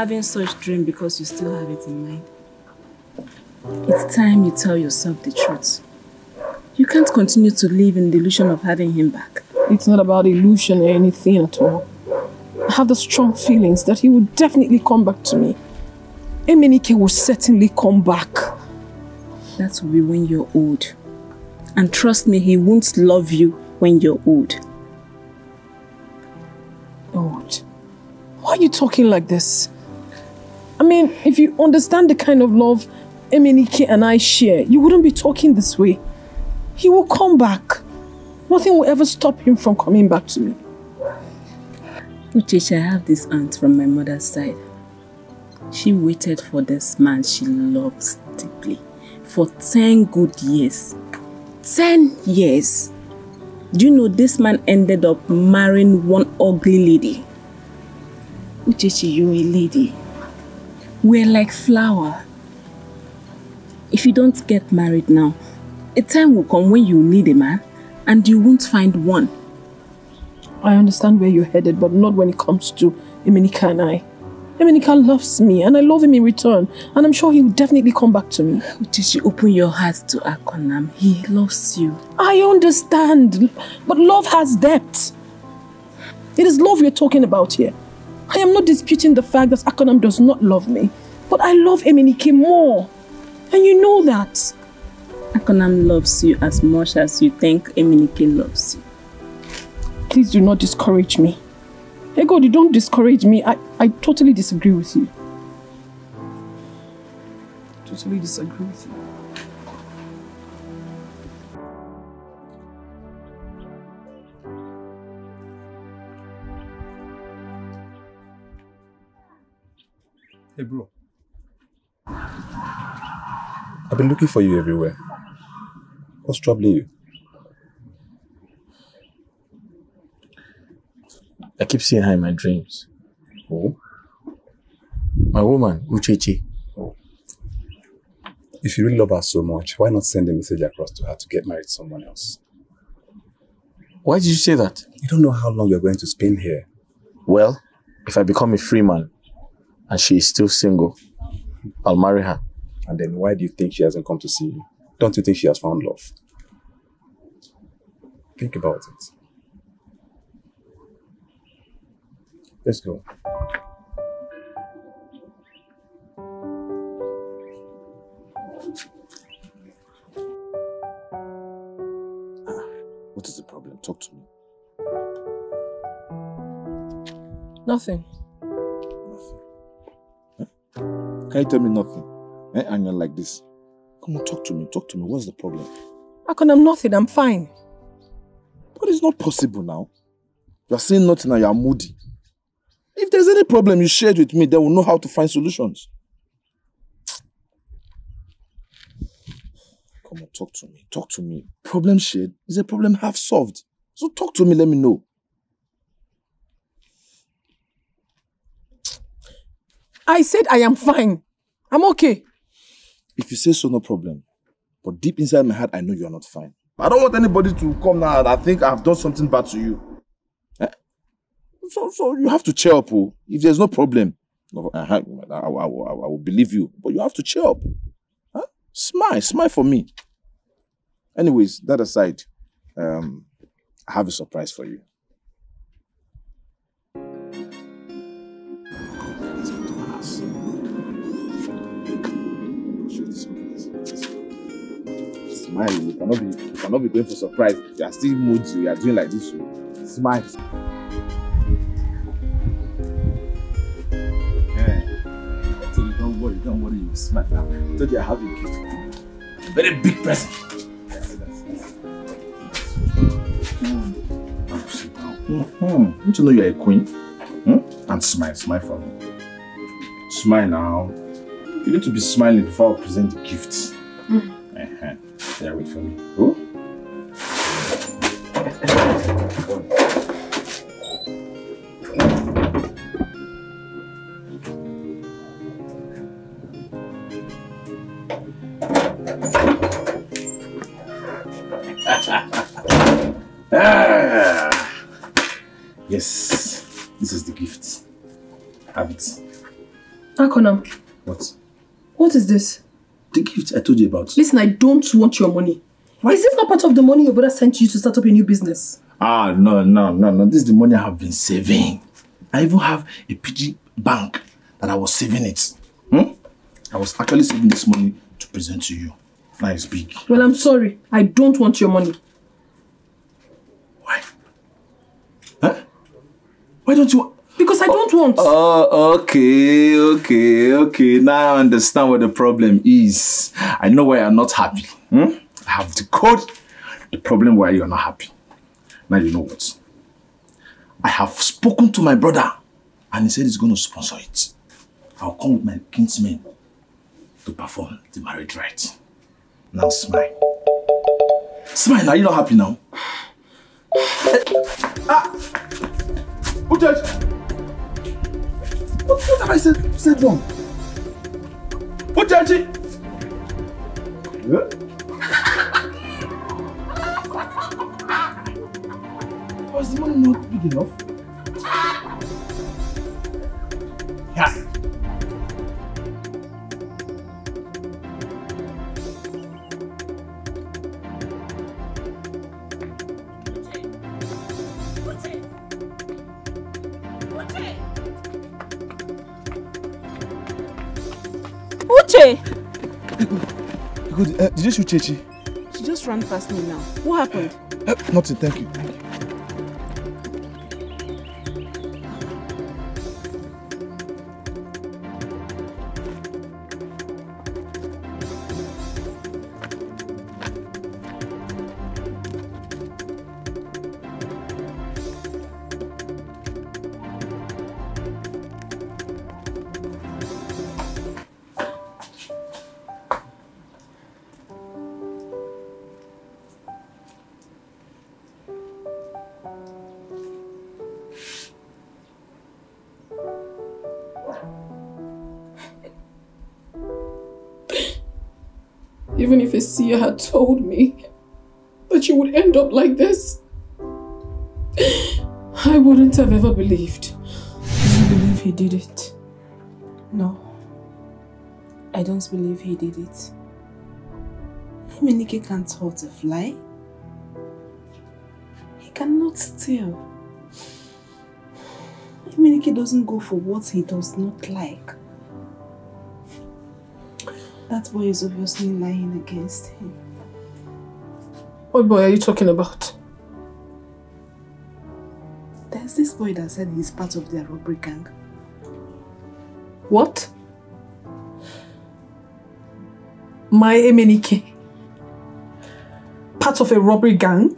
having such dream because you still have it in mind. It's time you tell yourself the truth. You can't continue to live in the illusion of having him back. It's not about illusion or anything at all. I have the strong feelings that he will definitely come back to me. Emenike will certainly come back. That will be when you're old. And trust me, he won't love you when you're old. Old? Why are you talking like this? I mean, if you understand the kind of love Emenike and I share, you wouldn't be talking this way. He will come back. Nothing will ever stop him from coming back to me. Uchechi, I have this aunt from my mother's side. She waited for this man she loves deeply for 10 good years. 10 years. Do you know this man ended up marrying one ugly lady? Uchechi, you're a lady. We're like flower. If you don't get married now, a time will come when you need a man and you won't find one. I understand where you're headed, but not when it comes to Emenike and I. Emenike loves me and I love him in return, and I'm sure he will definitely come back to me. Uchechi, open your heart to Akonam. He loves you. I understand, but love has depth. It is love we're talking about here. I am not disputing the fact that Akonam does not love me, but I love Emenike more. And you know that. Akonam loves you as much as you think Emenike loves you. Please do not discourage me. Hey God, you don't discourage me. I totally disagree with you. Totally disagree with you. Hey bro. I've been looking for you everywhere. What's troubling you? I keep seeing her in my dreams. Oh? My woman, Uchechi. Oh. If you really love her so much, why not send a message across to her to get married to someone else? Why did you say that? You don't know how long you're going to spend here. Well, if I become a free man and she is still single, I'll marry her. And then why do you think she hasn't come to see you? Don't you think she has found love? Think about it. Let's go. What is the problem? Talk to me. Nothing. Nothing. Huh? Can you tell me nothing? And you're like this. Come on, talk to me. Talk to me. What's the problem? Akonam, nothing. I'm fine. But it's not possible now. You're saying nothing and you're moody. If there's any problem, you share it with me, then we'll know how to find solutions. Come on, talk to me. Talk to me. Problem shared is a problem half solved. So talk to me, let me know. I said I am fine. I'm okay. If you say so, no problem. But deep inside my heart, I know you are not fine. I don't want anybody to come now and I think I've done something bad to you. Eh? So you have to cheer up. Oh. If there's no problem, I will believe you. But you have to cheer up. Huh? Smile for me. Anyways, that aside, I have a surprise for you. Smile. You cannot be going for surprise. You are still moody. You are doing like this. Smile. Don't worry. You smile now. I told you I have a gift for you. Very big present. Don't you know you are a queen? And smile for me. Smile now. You need to be smiling before I present the gift. Yeah, wait for me. Oh? Yes, this is the gift. Have it. Akonam, What? what is this? The gift I told you about. Listen, I don't want your money. Why? Is this not part of the money your brother sent you to start up a new business? Ah, no. This is the money I have been saving. I even have a PG bank that I was saving it. I was actually saving this money to present to you. Now it's big. Well, I'm sorry. I don't want your money. Why? Huh? Why don't you... Because I don't want. Oh, okay. Now I understand what the problem is. I know why you're not happy. I have decoded the problem why you're not happy. Now you know what? I have spoken to my brother and he said he's going to sponsor it. I'll come with my kinsmen to perform the marriage rite. Now smile. Smile, are you not happy now? What have I said wrong? Uchechi! Was the money not big enough? Yeah. Uche! Did you shoot Chechi? She just ran past me now. What happened? Nothing, thank you. Even if a seer had told me that you would end up like this, I wouldn't have ever believed. I believe he did it. No. I don't believe he did it. Emenike can't hurt a fly. He cannot steal. Emenike doesn't go for what he does not like. That boy is obviously lying against him. What boy are you talking about? There's this boy that said he's part of their robbery gang. What? My Emenike? Part of a robbery gang?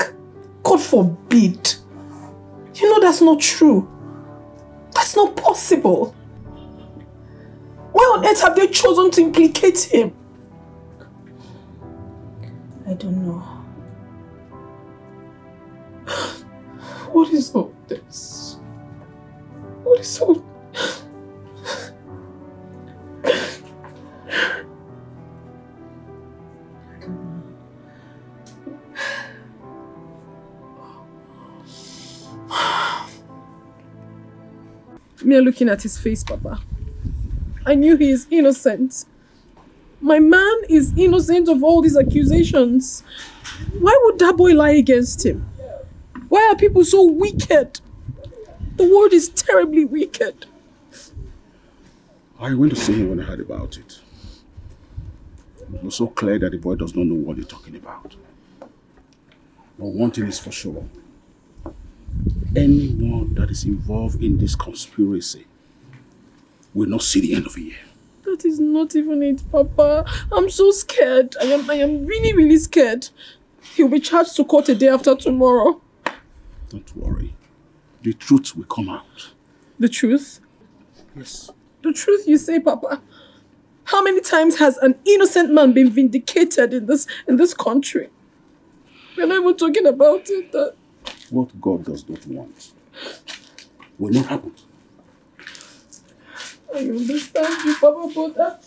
God forbid. You know that's not true. That's not possible. Why on earth have they chosen to implicate him? I don't know. What is all this? What is all... Me looking at his face, Papa. I knew he is innocent. My man is innocent of all these accusations. Why would that boy lie against him? Why are people so wicked? The world is terribly wicked. I went to see him when I heard about it. It was so clear that the boy does not know what you're talking about. But one thing is for sure. Anyone that is involved in this conspiracy will not see the end of the year. That is not even it, Papa. I'm so scared. I am really, really scared. He'll be charged to court a day after tomorrow. Don't worry. The truth will come out. The truth? Yes. The truth you say, Papa? How many times has an innocent man been vindicated in this country? We're not even talking about it. What God does not want will not happen. I understand you, Papa, but that...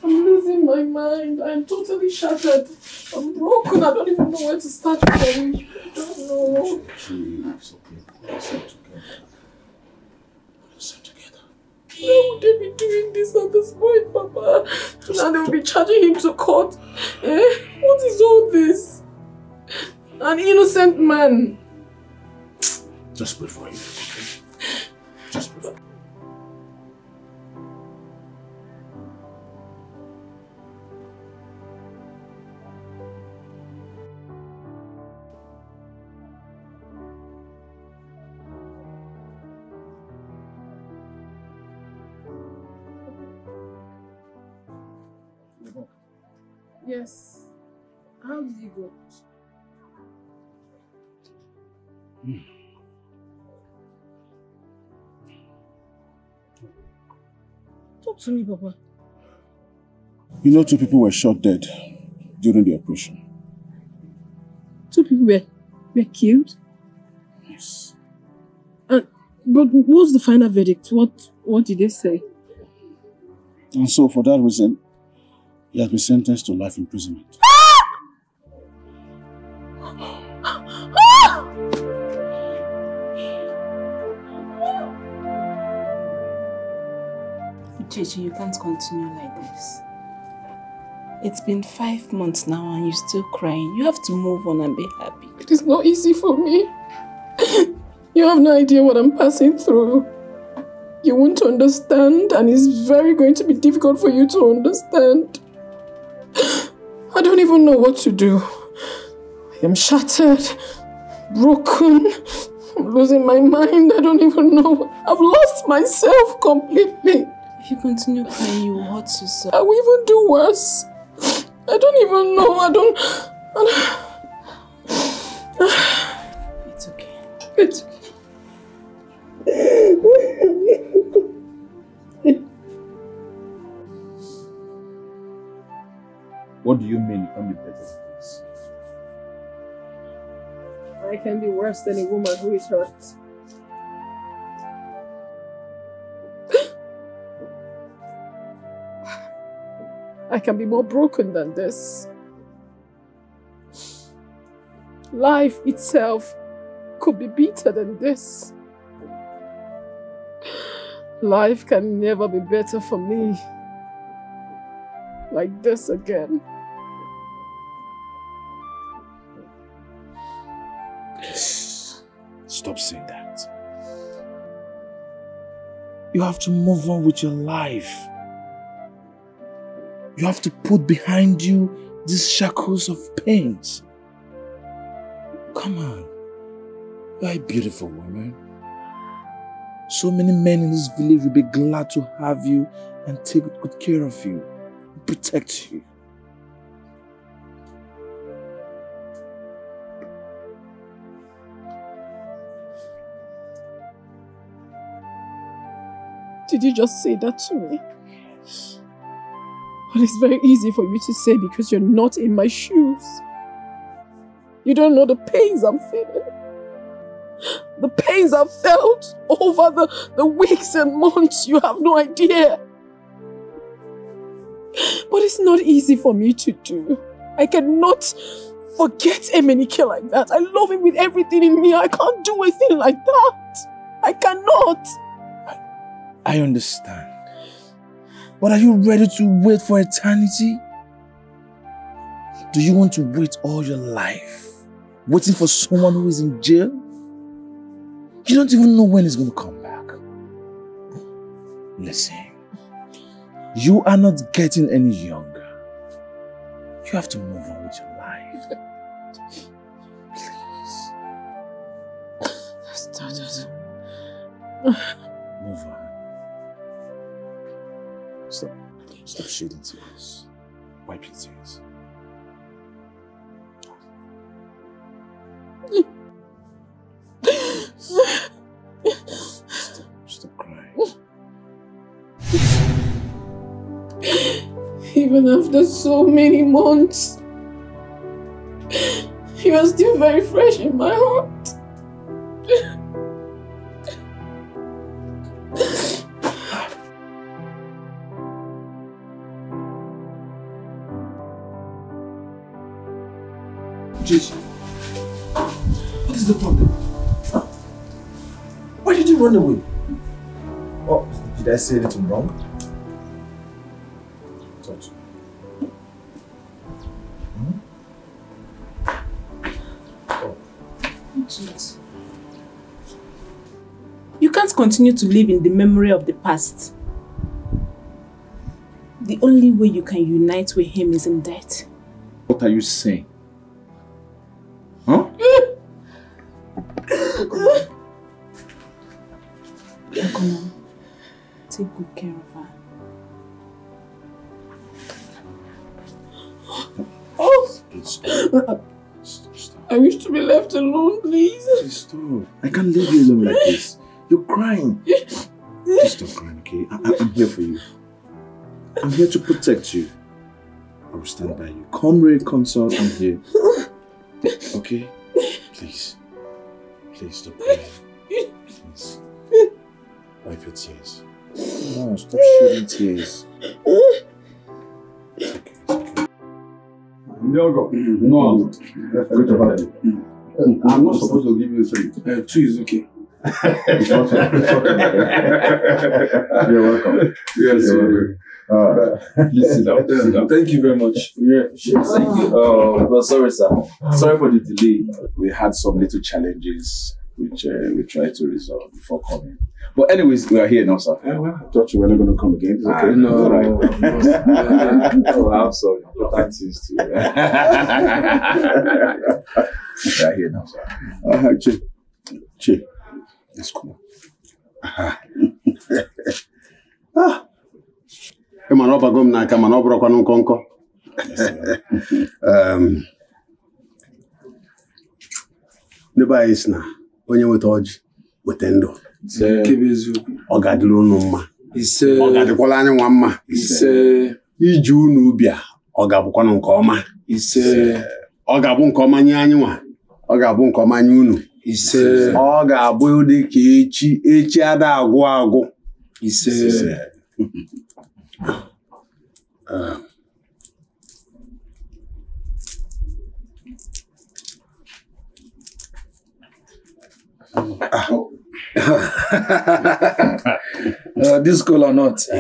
I'm losing my mind. I'm totally shattered. I'm broken. I don't even know where to start from. I don't know. Please, okay. Listen together. Listen together. would they be doing this at this point, Papa? Now they will be charging him to court. Eh? What is all this? An innocent man. Just pray for him, okay? Just pray for him. Yes. How did he go? Talk to me, Papa. You know, 2 people were shot dead during the operation. 2 people were killed? Yes. But what's the final verdict? What did they say? And so, for that reason, he has been sentenced to life imprisonment. Chichi, you can't continue like this. It's been 5 months now and you're still crying. You have to move on and be happy. It is not easy for me. You have no idea what I'm passing through. You won't understand, and it's very going to be difficult for you to understand. I don't even know what to do. I am shattered, broken, I'm losing my mind. I don't even know. I've lost myself completely. If you continue crying, you will hurt yourself. I will even do worse. I don't even know. It's okay. It's okay. What do you mean you can't be better than this? I can be worse than a woman who is hurt. I can be more broken than this. Life itself could be better than this. Life can never be better for me like this again. Stop saying that. You have to move on with your life. You have to put behind you these shackles of pains. Come on. You are a beautiful woman. So many men in this village will be glad to have you and take good care of you, protect you. Did you just say that to me? Well, it's very easy for you to say because you're not in my shoes. You don't know the pains I'm feeling. The pains I've felt over the weeks and months. You have no idea. But it's not easy for me to do. I cannot forget Emenike like that. I love him with everything in me. I can't do a thing like that. I cannot. I understand. But are you ready to wait for eternity? Do you want to wait all your life? Waiting for someone who is in jail? You don't even know when he's going to come back. Listen, you are not getting any younger. You have to move on with your life. Please. Move on. Stop shedding tears. Wipe your tears. Stop crying. Even after so many months, you are still very fresh in my heart. Gigi, what is the problem? Why did you run away? Oh, Did I say anything wrong? Talk to me. Oh. Jeez. You can't continue to live in the memory of the past. The only way you can unite with him is in death. What are you saying? Huh? Come on. Take good care of her. Stop. I wish to be left alone, please. Please stop. I can't leave you alone like this. You're crying. Please stop crying, okay? I'm here for you. I'm here to protect you. I will stand by you. Come rain, come sun, I'm here. Okay? Please. Please stop crying. Please. Wipe your tears. No, stop shedding tears. It's okay, it's okay. Diogo, no, good about it. I'm not supposed to give you 3. 2 is okay. It's okay. You're welcome. Yes, you're welcome. Please sit down. Sit down. Thank you very much. Yeah, thank you. Well, sorry, sir. Sorry for the delay. We had some little challenges which we tried to resolve before coming. But anyways, we are here now, sir. I thought you were not going to come again. It's okay. No, All right. Oh, I'm sorry. Important things too. We are here now, sir. Che. It's cool. Man, ọba gom n'aka mana ọ bụrụkwanụ nkọnkọ. N'ebe anyị sị na onye weta ọjị weta ndụ. Ọ ga-adịrị unu mma. Ọ ga-adịkwala anyị nwa mma. Iji unu ubi a ọ ga-abụkwanụ nke ọma. Ọ ga-abụ nke ọma nye anyị nwa. Ọ ga-abụ nke ọma nye unu. Ọ ga-abụ ụdị ka echi ada agwụ agwụ. This cool or not? I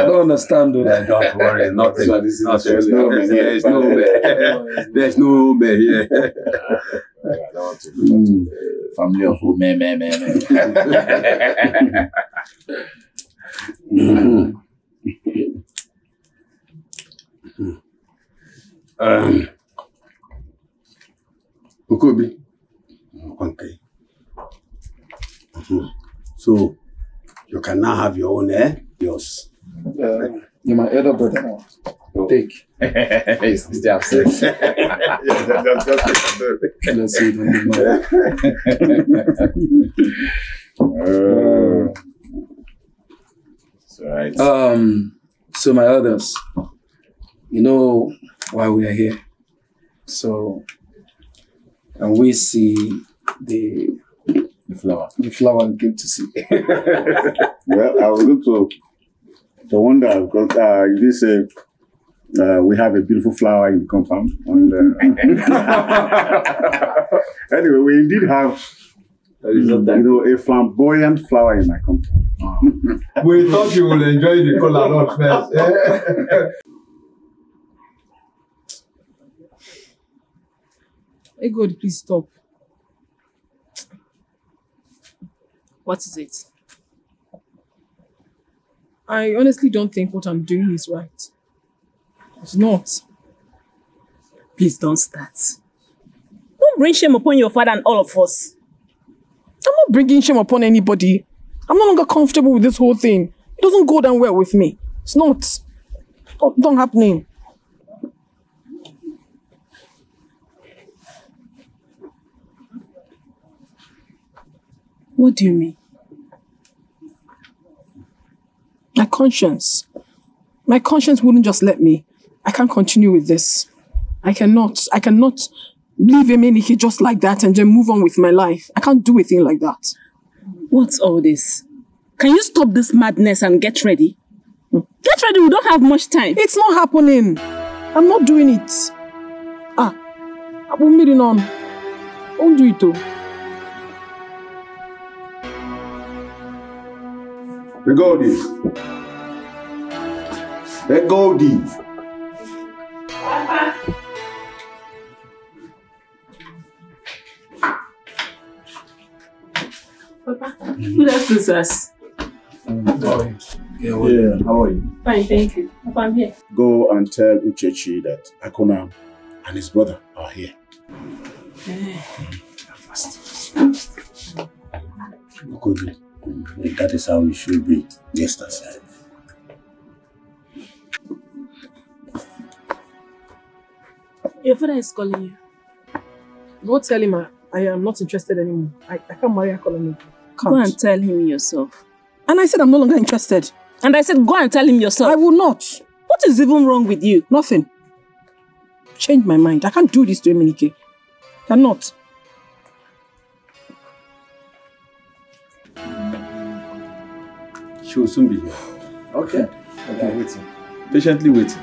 don't understand. Don't worry, nothing. There's no bear here. Family of men. Okobi. Okay. So you can now have your own, yours. You're my elder brother now. Take. He's still upset. Let's see it on the It's alright. So my elders, you know why we are here. So, and we see the flower good to see. Well, I was going to wonder because this we have a beautiful flower in the compound. And, anyway, we indeed have a flamboyant flower in my compound. We thought you would enjoy the color lot first. Hey God, please stop. What is it? I honestly don't think what I'm doing is right. It's not. Please don't start. Don't bring shame upon your father and all of us. I'm not bringing shame upon anybody. I'm no longer comfortable with this whole thing. It doesn't go down well with me. It's not. Not happening. What do you mean? My conscience. My conscience wouldn't just let me. I can't continue with this. I cannot leave Emenike just like that and then move on with my life. I can't do a thing like that. What's all this? Can you stop this madness and get ready? Get ready, we don't have much time. It's not happening. I'm not doing it. I'm meeting on. Don't do it though. The Goldie. The Goldie. Papa, good afternoon, sirs. Yeah, how are you? Fine, thank you. Papa, I'm here. Go and tell Uchechi that Akuna and his brother are here. Good. That is how it should be. Yes, that's it. Your father is calling you. Go tell him I am not interested anymore. I can't marry a colony. Go and tell him yourself. And I said I'm no longer interested. And I said, go and tell him yourself. I will not. What is even wrong with you? Nothing. Change my mind. I can't do this to Emenike. Cannot. She will soon be here. Okay. Okay, waiting. Patiently waiting.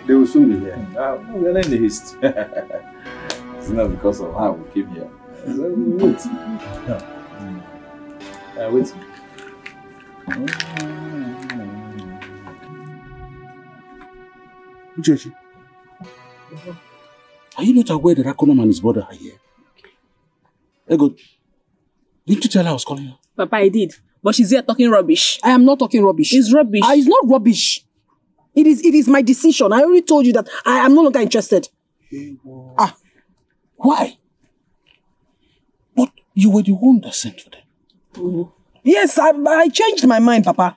They will soon be here. We're not in the haste. It's not because of how we came here. Wait. Wait. Uchechi, are you not aware that Akonam and his brother are here? Ego, didn't you tell her I was calling her? Papa, I did. But she's here talking rubbish. I am not talking rubbish. It's rubbish. It's not rubbish. It is my decision. I already told you that I am no longer interested. Why? But you were the one that sent for them. Oh. Yes, I changed my mind, Papa.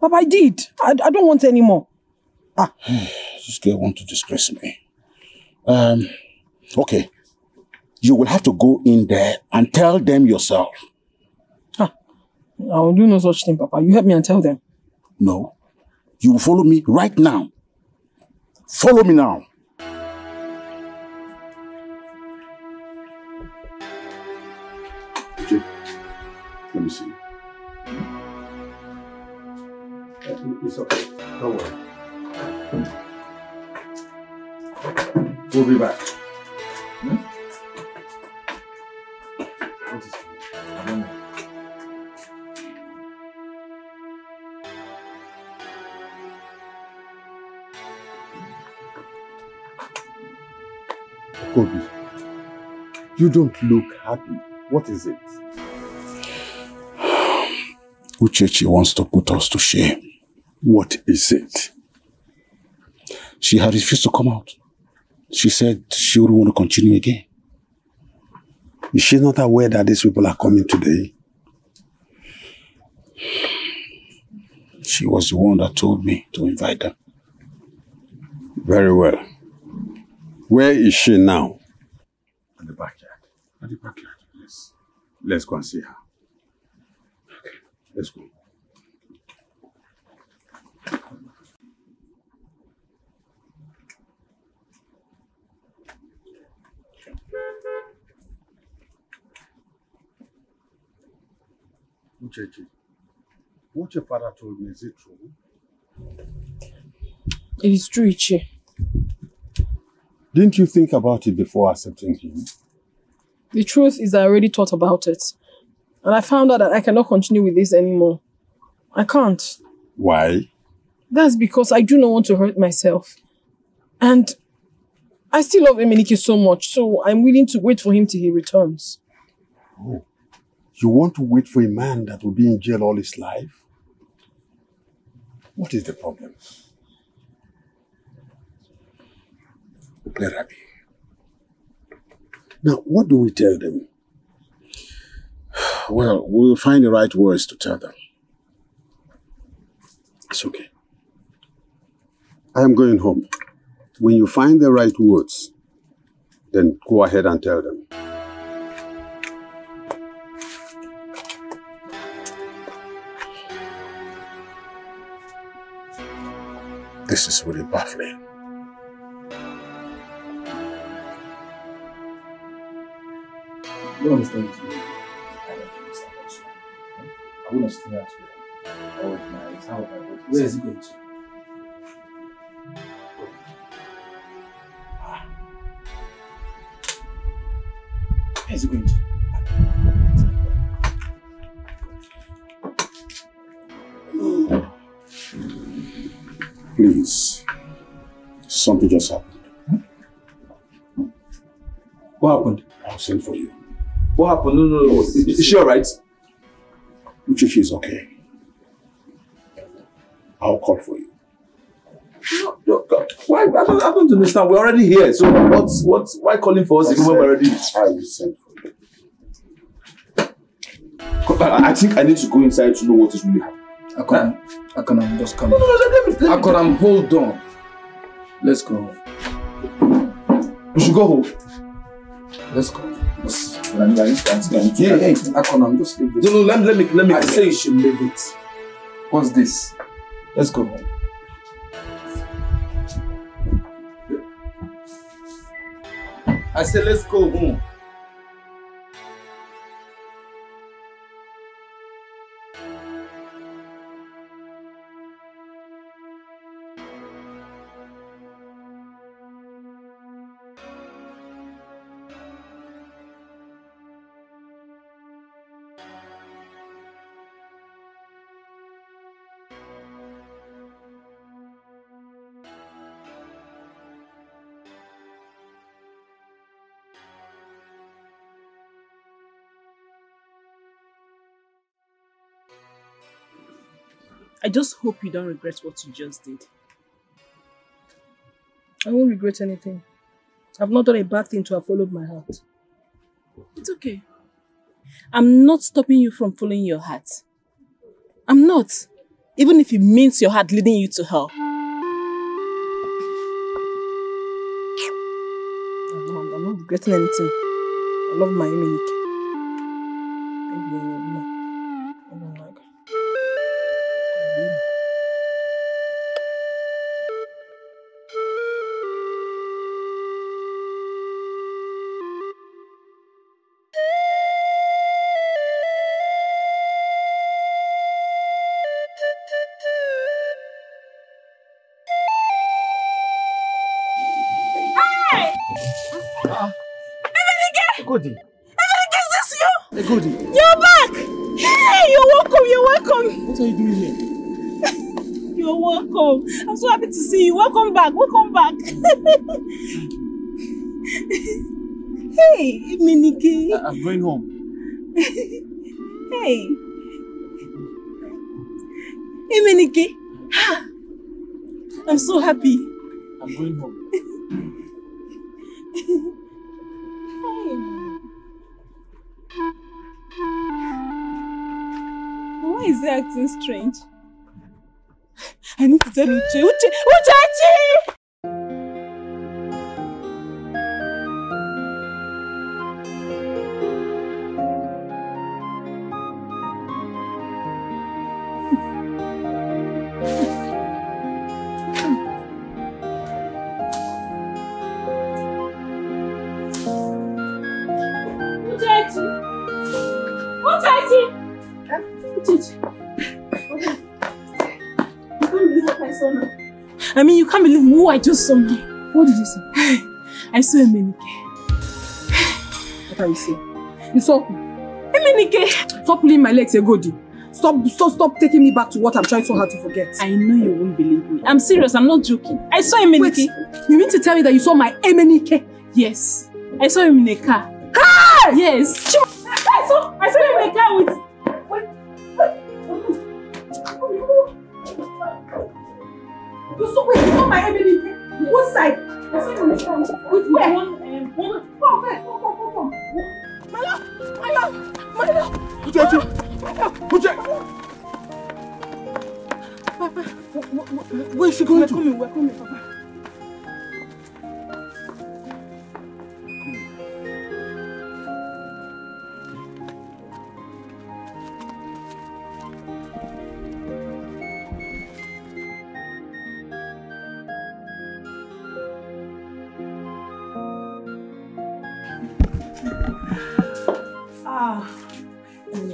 Papa, I did. I don't want any more. This girl wants to disgrace me. Okay. You will have to go in there and tell them yourself. I will do no such thing, Papa. You help me and tell them. No. You will follow me right now. Follow me now. Okay. Let me see. It's okay. Don't worry. We'll be back. What is it? I don't know. Kobe, you don't look happy. What is it? Uchechi wants to put us to shame. What is it? She had refused to come out. She said she wouldn't want to continue again. Is she not aware that these people are coming today? She was the one that told me to invite them. Very well. Where is she now? At the backyard. At the backyard, yes. Let's go and see her. Okay, let's go. Uchechi, what your father told me, is it true? It is true, Ichi. Didn't you think about it before accepting him? The truth is I already thought about it. And I found out that I cannot continue with this anymore. I can't. Why? That's because I do not want to hurt myself. And I still love Emenike so much, so I'm willing to wait for him till he returns. Oh. You want to wait for a man that will be in jail all his life? What is the problem? Let her be. Now, what do we tell them? Well, we'll find the right words to tell them. It's okay. I am going home. When you find the right words, then go ahead and tell them. This is really baffling. You don't understand this, man. I don't understand this. I want to stay out here. Oh, nice. How about it? Where is he going to? Where is he going to? Please. Something just happened. Hmm? What happened? I'll send for you. What happened? No. Is she alright? Uchichi is okay. I'll call for you. No, why? I don't understand. We're already here. So why calling for us if we're already here? I will send for you. I think I need to go inside to know what is really happening. Akonam, just come. No, let me. Akonam, hold on. Let's go home. We should go home. Let's go. Yeah, Akonam, just leave this. No, let me. I say you should leave it. What's this? Let's go home. I said let's go home. I just hope you don't regret what you just did. I won't regret anything. I've not done a bad thing to have followed my heart. It's okay. I'm not stopping you from following your heart. I'm not. Even if it means your heart leading you to hell. I'm not regretting anything. I love my Emenike. Egodi. Emenike, is this you? Egodi. You're back! Hey, you're welcome. What are you doing here? You're welcome. I'm so happy to see you. Welcome back. Hey, Emenike. I'm going home. Hey. Emenike. I'm so happy. I'm going home. Why is he acting strange? I need to tell Uche. Uche! I mean, you can't believe who I just saw now. What did you say? I saw Emenike. What are you saying? You saw Emenike! Stop pulling my legs, Egodi. Stop taking me back to what I'm trying so hard to forget. I know you won't believe me. I'm serious, I'm not joking. I saw Emenike. Wait, you mean to tell me that you saw my Emenike? Yes. I saw him in a car. Hey! Yes. I saw him in a car with... You saw my Emenike? What side? I saw him in a car with where? Come. My love! Uche! Where is she going to? We're coming, Papa.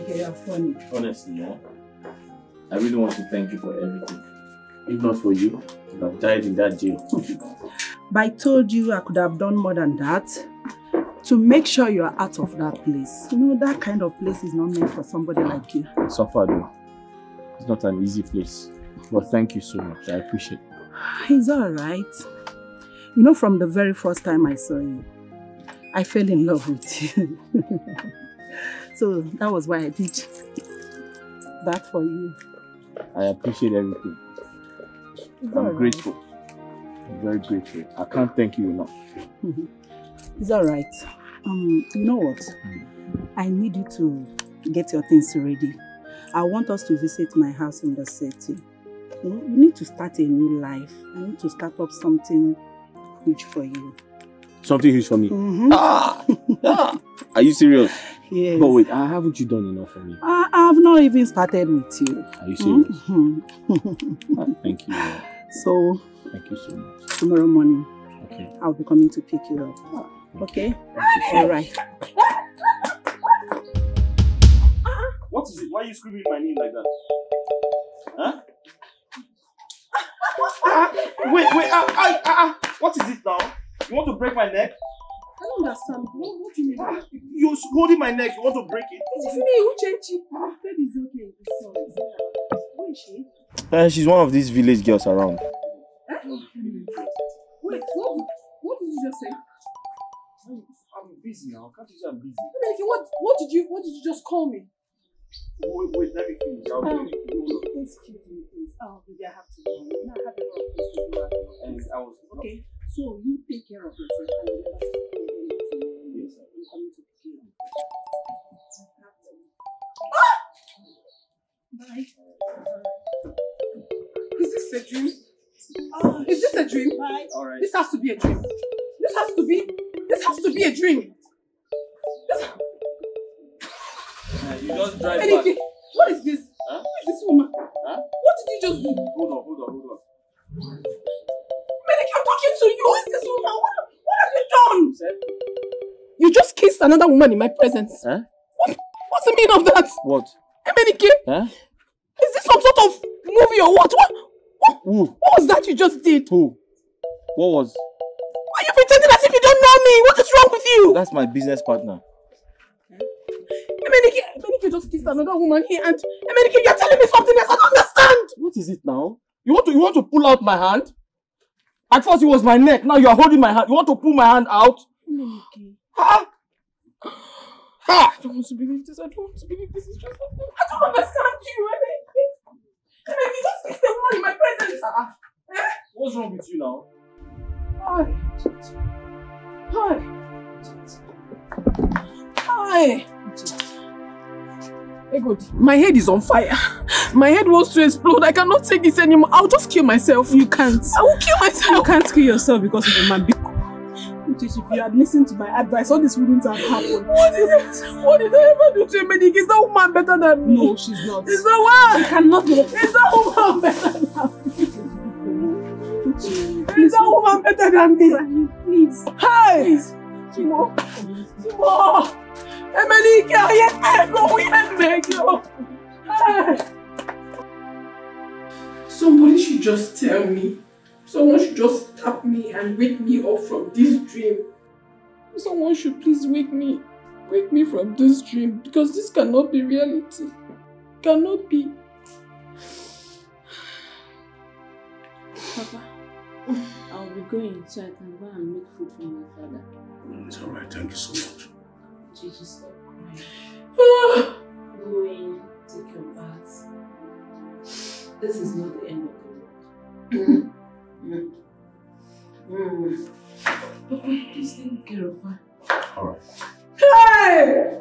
Emenike, you're funny. Honestly, yeah. I really want to thank you for everything. If not for you, I would have died in that jail. But I told you I could have done more than that. To make sure you're out of that place. You know, that kind of place is not meant for somebody like you. Suffer though. It's not an easy place. But thank you so much. I appreciate it. It's alright. You know, from the very first time I saw you, I fell in love with you. So that was why I did that for you. I appreciate everything. I'm grateful. I'm very grateful. I can't thank you enough. It's alright. You know what? I need you to get your things ready. I want us to visit my house in the city. You know, you need to start a new life. I need to start up something huge for you. Something huge for me? Are you serious? Yes. But wait, haven't you done enough for me? I've not even started with you. Are you serious? Thank you. So, thank you so much. Tomorrow morning, okay, I'll be coming to pick you up. Okay? All right. What is it? Why are you screaming my name like that? Huh? Wait. What is it now? You want to break my neck? I don't understand. What do you mean? You're holding my neck. You want to break it? It's me who changed you. Baby is okay. Sorry. Who is she? She's one of these village girls around. Wait, what did you just say? I'm busy now. Can't you say I'm busy? What did you just call me? Wait, let me finish. Excuse me, please. Baby, I have to go. I have a lot of things to do. Okay, so you take care of yourself and yes, I'm coming to pick you up. Bye. Is this a dream? Is this a dream? Bye. All right. This has to be a dream. This has to be a dream. You just drive back. What is this? Huh? Who is this woman? Huh? What did you just do? Hold on. Menike, I'm talking to you. Who is this woman? What have you done? You just kissed another woman in my presence. Huh? What's the meaning of that? What? Menike? Huh? Is this some sort of movie or what? What was that you just did? Who? What was? Why are you pretending as if you don't know me? What is wrong with you? That's my business partner. Menike just kissed another woman here and Menike, you're telling me something else. I don't understand. What is it now? You want to pull out my hand? At first it was my neck. Now you are holding my hand. You want to pull my hand out? Menike. Ha! I don't want to believe this. I don't want to believe this. It's just I don't understand you. Menike just kissed a woman in my presence. What's wrong with you now? Hi. Hey, good. My head is on fire. My head wants to explode. I cannot take this anymore. I'll just kill myself. You can't. I will kill myself. You can't kill yourself because of a man. If you had listened to my advice, all this wouldn't have happened. What did I ever do to Menike? Is that woman better than me? No, she's not. Is that one? She cannot be. Is that woman better than me? Is that woman better than me? Please. Hi! Please. Timo! Menike, somebody should just tell me. Someone should just tap me and wake me up from this dream. Someone should please wake me from this dream because this cannot be reality. Cannot be. Papa, I'll be going so I can go and make food for my father. It's alright, thank you so much. Gigi, stop crying. Go in, take your bath. This is not the end of the world. Papa, please take care of her. Alright. Hey!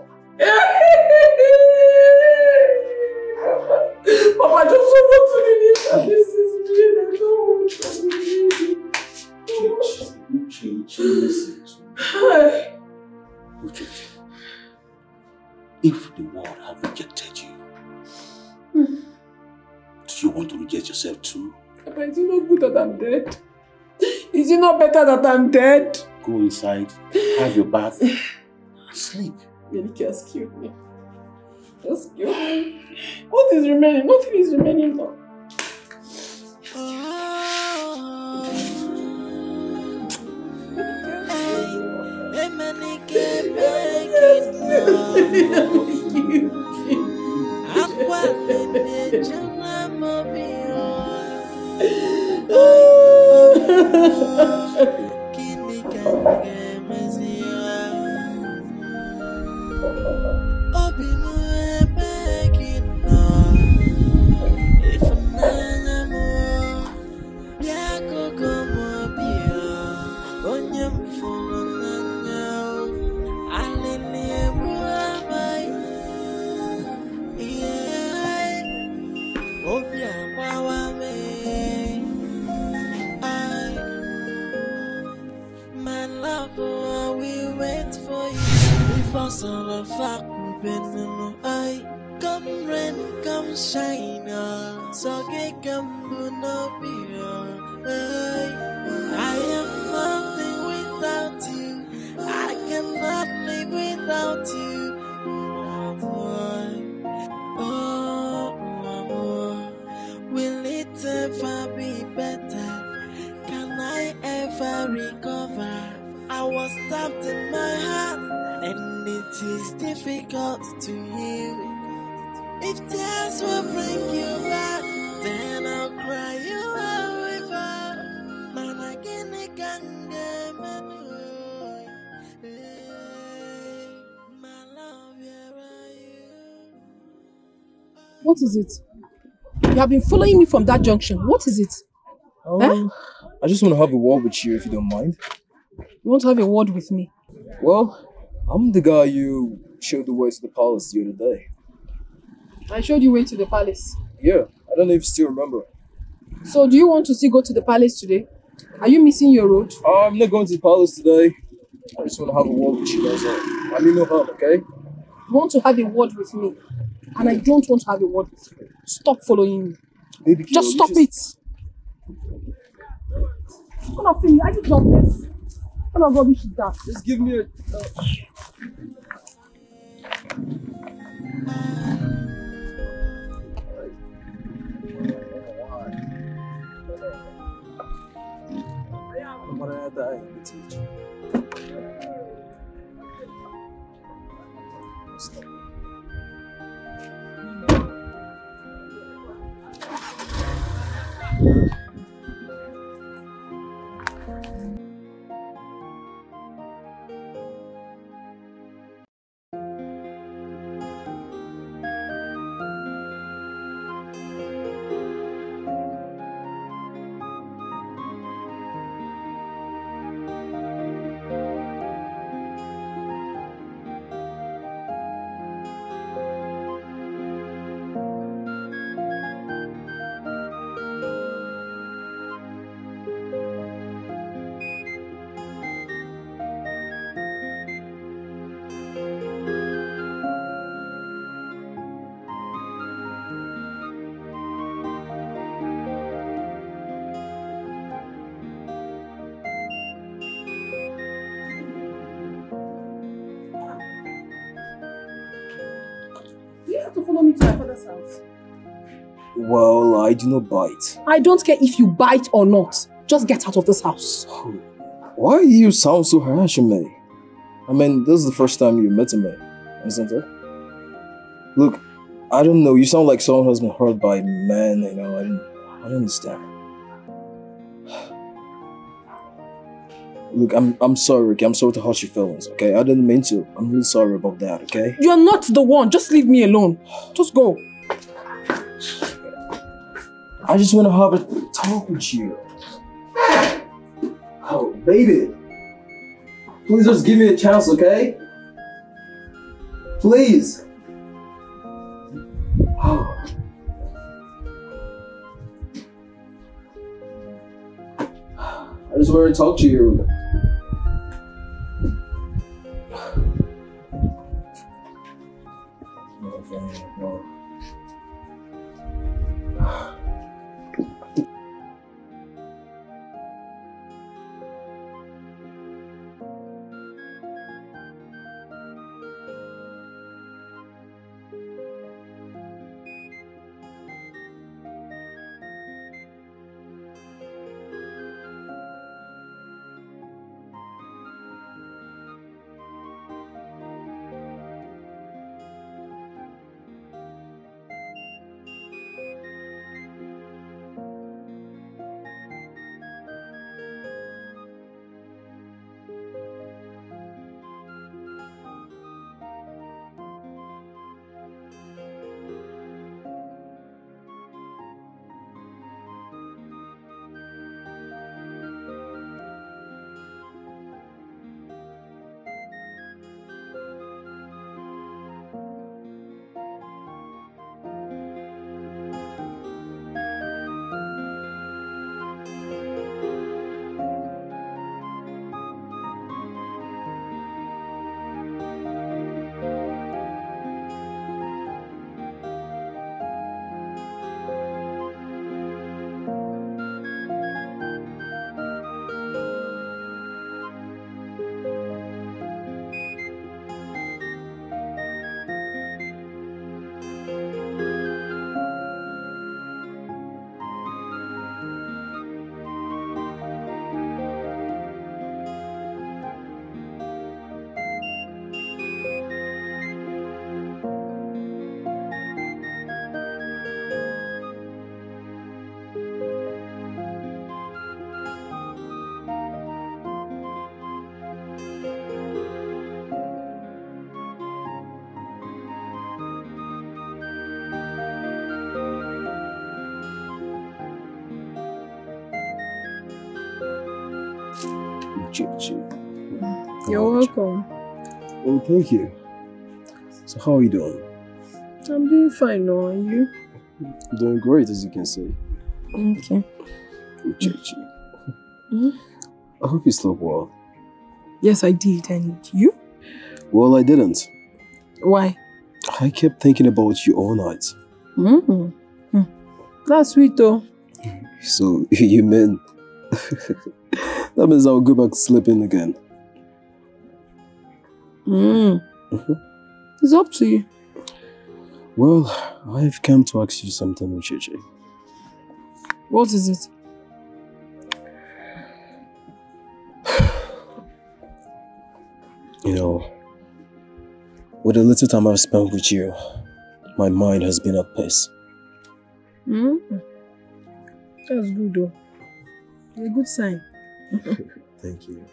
Papa, I just don't want to believe that this is real. I don't want to believe it. Uche, listen to me. Uche, if the world have rejected you, do you want to reject yourself too? Papa, is it not good that I'm dead? Is it not better that I'm dead? Go inside, have your bath, sleep. Menike has killed me. Just kill me. What is remaining? Nothing is remaining now. My love, I will wait for you. If I saw a fuck, come rain, come shine. So get come no be. I am nothing without you. I cannot live without you. Will it ever be better? Can I ever recover? I was stabbed in my heart, and it is difficult to heal. If tears will bring you back, then I'll cry you a river. Man, I can't get my love, where are you? What is it? You have been following me from that junction. What is it? I just want to have a word with you if you don't mind. You want to have a word with me? Well, I'm the guy you showed the way to the palace the other day. I showed you way to the palace. Yeah, I don't know if you still remember. So do you want to still go to the palace today? Are you missing your road? I'm not going to the palace today. I just want to have a word with you, that's all. I mean no harm, okay? You want to have a word with me, and I don't want to have a word with you. Stop following me. Baby, just stop it. What of thing? Are you jobless? What of rubbish is that? Just give me a... You have to follow me to my father's house. Well, I do not bite. I don't care if you bite or not. Just get out of this house. Why do you sound so harsh on me? I mean, this is the first time you met me, isn't it? Look, I don't know, you sound like someone who's been hurt by men, you know, I don't understand. Look, I'm sorry, Ricky, I'm sorry to hurt your feelings, okay? I didn't mean to. I'm really sorry about that, okay? You're not the one. Just leave me alone. Just go. I just want to have a talk with you. Oh, baby. Please just give me a chance, okay? Please. Oh. I just want to talk to you. No. You're welcome. Well, thank you. So how are you doing? I'm doing fine now, and you? I'm doing great, as you can see. Okay. I hope you slept well. Yes, I did. And you? Well, I didn't. Why? I kept thinking about you all night. That's sweet though. So, you mean... that means I'll go back sleeping again. It's up to you. Well, I've come to ask you something, Uchechi. What is it? You know, with the little time I've spent with you, my mind has been at peace. That's good though. It's a good sign. Thank you.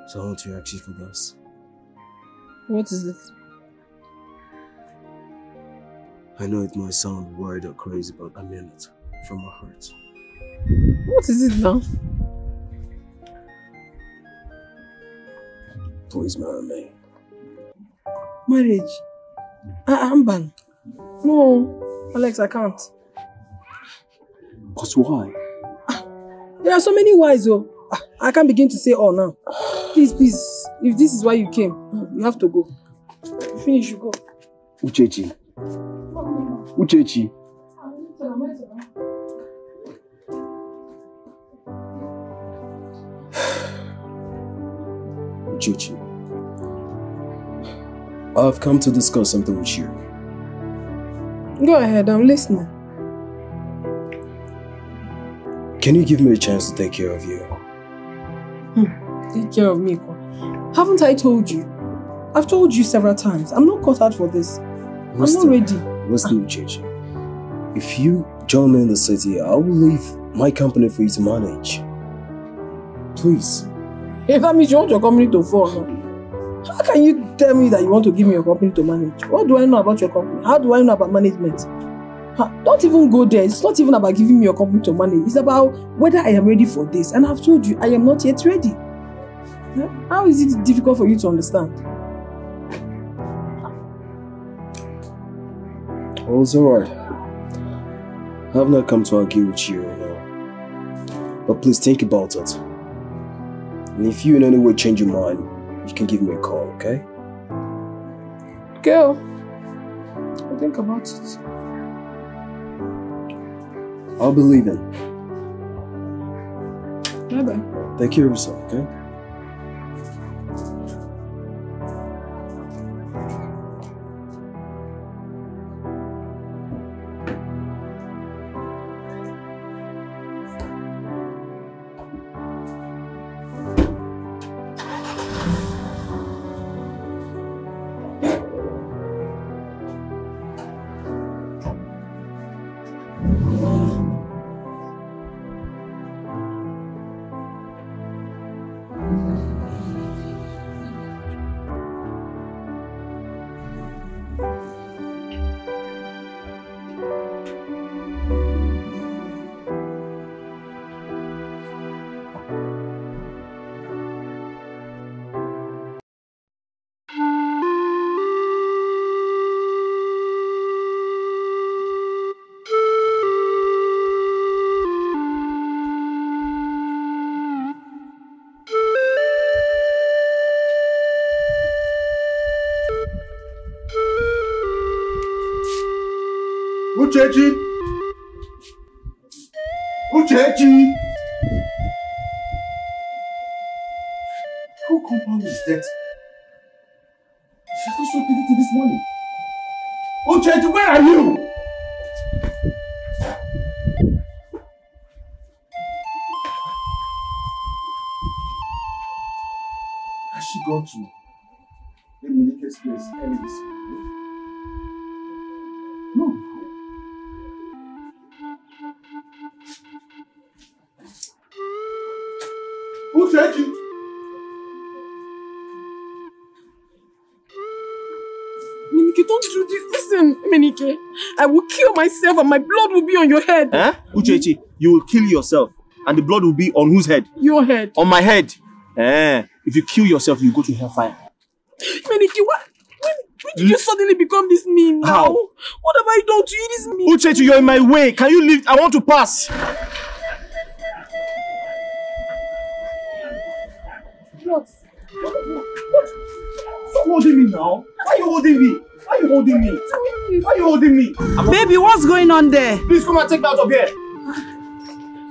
So I want to ask you for this. What is it? I know it might sound weird or crazy, but I mean it from my heart. What is it now? Please marry me. Marriage? Amban. No, Alex, I can't. But why? There are so many whys, though. I can't begin to say all now. Please, if this is why you came, you have to go. You finish, you go. Uchechi. Uchechi. Uchechi. I've come to discuss something with you. Go ahead, I'm listening. Can you give me a chance to take care of you? Take care of me. Haven't I told you? I've told you several times. I'm not cut out for this. I'm not ready. Listen, Uchechi. If you join me in the city, I will leave my company for you to manage. Please. If that means you want your company to fall, no? How can you tell me that you want to give me your company to manage? What do I know about your company? How do I know about management? Don't even go there. It's not even about giving me your company to manage. It's about whether I am ready for this. And I've told you, I am not yet ready. How is it difficult for you to understand? Well, it's alright. I have not come to argue with you, But please think about it. And if you in any way change your mind, you can give me a call, okay? Girl, I'll think about it. I'll be leaving. Bye-bye. Take care of yourself, okay? Uchechi! Uchechi! Who compound is dead? She's not so busy this morning. Uchechi, where are you? Has she gone to Eminike's place early this morning? No. Uchechi! Minike, don't do this. Listen, Minike. I will kill myself and my blood will be on your head. Huh? Uchechi, you will kill yourself. And the blood will be on whose head? Your head. On my head. If you kill yourself, you go to hellfire. Menike, when did you suddenly become this mean now? How? What have I done to you this mean? Uchechi, you're in my way. Can you leave? I want to pass. What? Stop holding me now. Why are you holding me? Why are you holding me? Why are you holding me? Baby, what's going on there? Please come and take me out of here.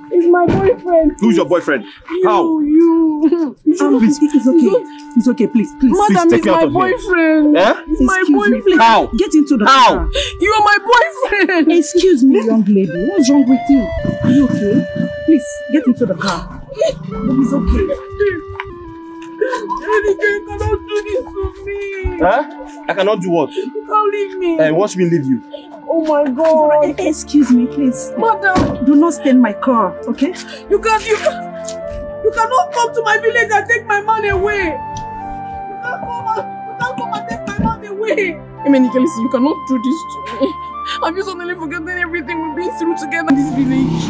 It's my boyfriend. Who's your boyfriend? How? You. Please, it's okay. It's okay, please. Madam, take it's me out my of here. boyfriend. Eh? It's my boyfriend. Please. How? Get into the How? car. You are my boyfriend. Excuse me, young lady. What's wrong with you? Are you okay? Please, get into the car. It's okay. You cannot do this to me. Huh? I cannot do what? You can't leave me. Watch me leave you. Oh my God. Excuse me, please. Madam, do not stay in my car, okay? You cannot come to my village and take my man away. You can't come and take my man away. Menike, listen, you cannot do this to me. Have you suddenly forgotten everything we've been through together in this village?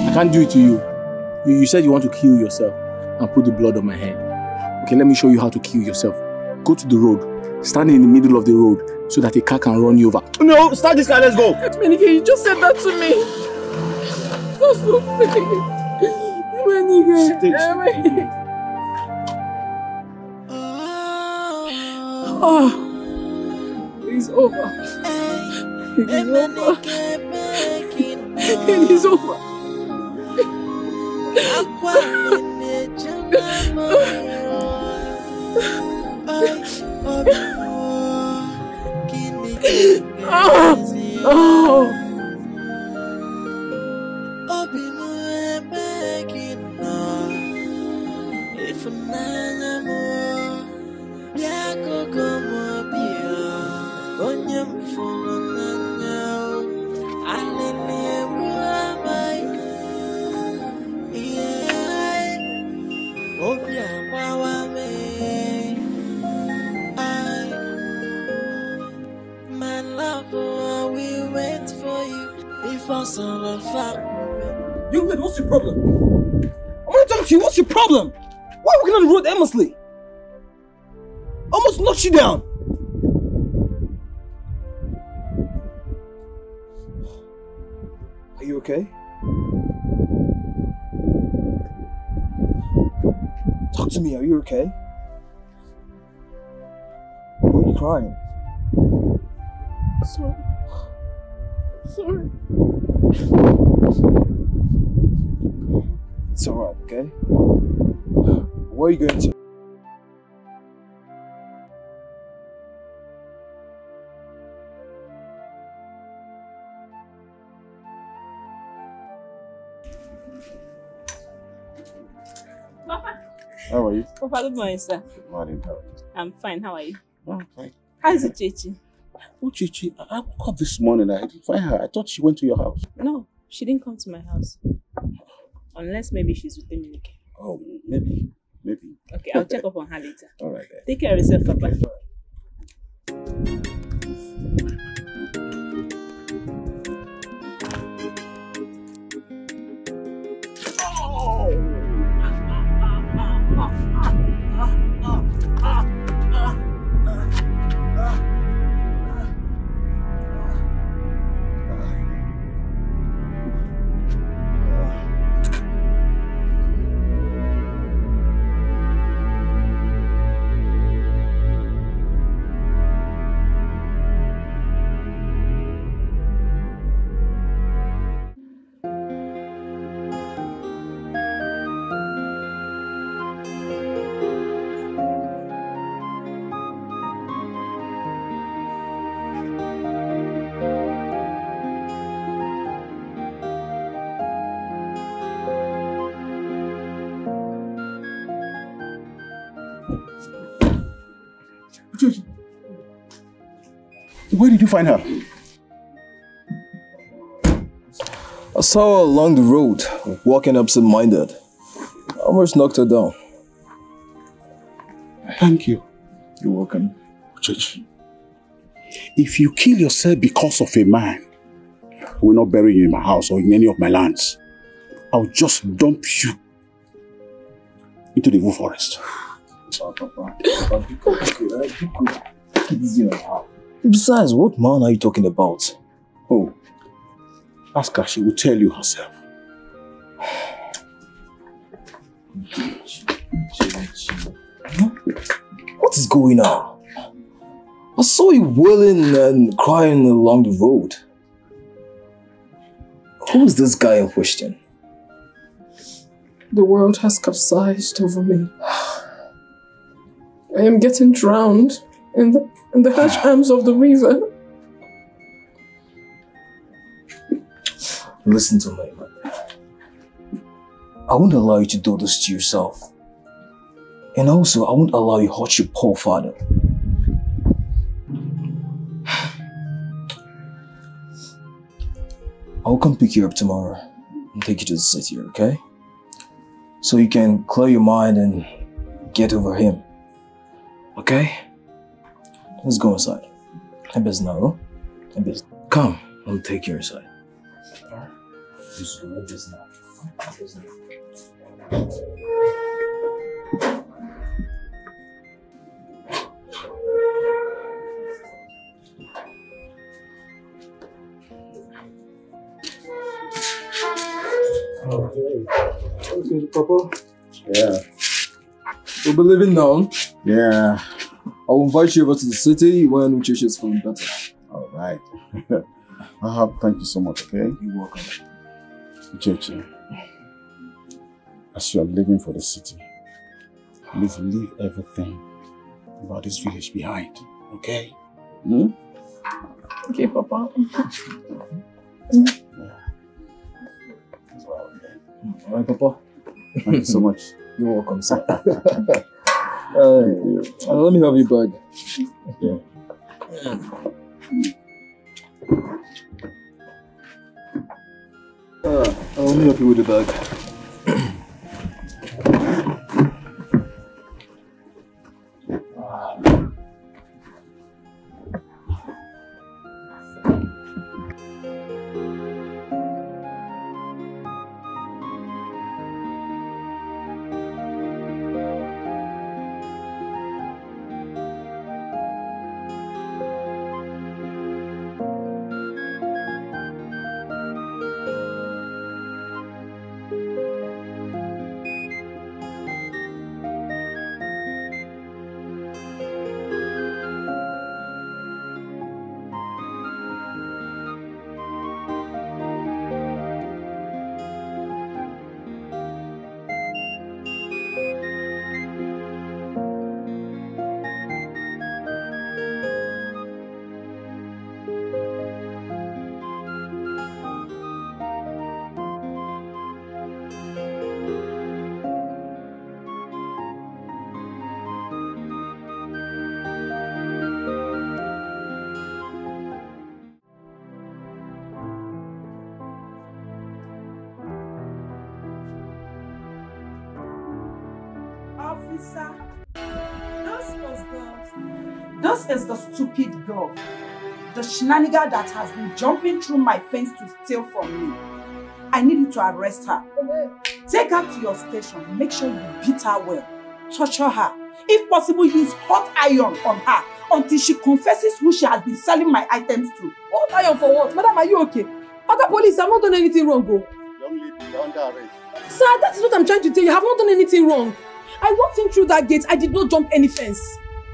I can't do it to you. You said you want to kill yourself and put the blood on my head. Okay, let me show you how to kill yourself. Go to the road, stand in the middle of the road so that a car can run you over. No, start this car, let's go. Menike, you just said that to me. That's so funny. Menike. Oh, it's over. It is over. It is over. Young lady, what's your problem? I want to talk to you. What's your problem? Why are you walking on the road aimlessly? Almost knocked you down. Are you okay? Talk to me. Are you okay? Why are you crying? Sorry. It's alright, okay? Where are you going to? Papa. How are you? Papa, good morning, sir. Morning, how are you? I'm fine. How are you? Oh, fine. How's it, Chichi? Oh, Chichi, I woke up this morning. I didn't find her. I thought she went to your house. No, she didn't come to my house. Unless maybe she's with Menike. Oh, maybe. Okay, I'll check up on her later. All right, then. Take care of yourself, Papa. Where did you find her? I saw her along the road, walking absent-minded. I almost knocked her down. Thank you. You're welcome. Church. If you kill yourself because of a man, I will not bury you in my house or in any of my lands. I'll just dump you into the Wolf Forest. Besides, what man are you talking about? Oh, ask her, she will tell you herself. What is going on? I saw you wailing and crying along the road. Who is this guy in question? The world has capsized over me. I am getting drowned in the harsh arms of the river. Listen to me, man. I won't allow you to do this to yourself. And also, I won't allow you to hurt your poor father. I'll come pick you up tomorrow and take you to the city, okay? So you can clear your mind and get over him. Okay? Let's go inside. Come, I'll take you inside. Okay, Papa. Yeah. We'll be leaving now. Yeah. I'll invite you over to the city when Uchechi is feeling better. All right. Thank you so much, okay? You're welcome. Uchechi, as you are leaving for the city, please leave everything about this village behind, okay? Hmm? Okay, Papa. Alright, Papa. Thank you so much. You're welcome, sir. Let me have your bag. Yeah. Let me help you with the bag. Officer, this is the stupid girl. The shenanigan that has been jumping through my fence to steal from me. I need you to arrest her. Take her to your station. Make sure you beat her well. Torture her. If possible, use hot iron on her until she confesses who she has been selling my items to. Hot iron for what? Madam, are you okay? Other police, I've not done anything wrong, go. Young lady, you're under arrest. Sir, that is what I'm trying to tell you. I have not done anything wrong. I walked in through that gate. I did not jump any fence.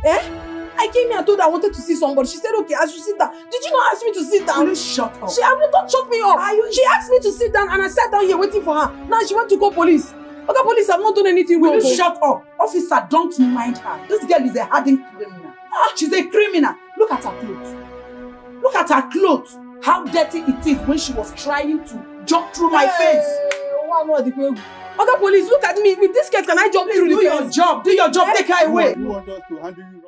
I came here and told her I wanted to see somebody. She said, okay, I should sit down. Did you not ask me to sit down? Will you shut up? Don't shut me up. She asked me to sit down and I sat down here waiting for her. Now she went to call police. Okay, police, I've not done anything wrong. Will you shut up? Officer, don't mind her. This girl is a hardened criminal. She's a criminal. Look at her clothes. Look at her clothes. How dirty it is when she was trying to jump through my fence. Okay, police, look at me. With this skirt, can I jump through the fence? Do your job. Take her away. You want us to handle you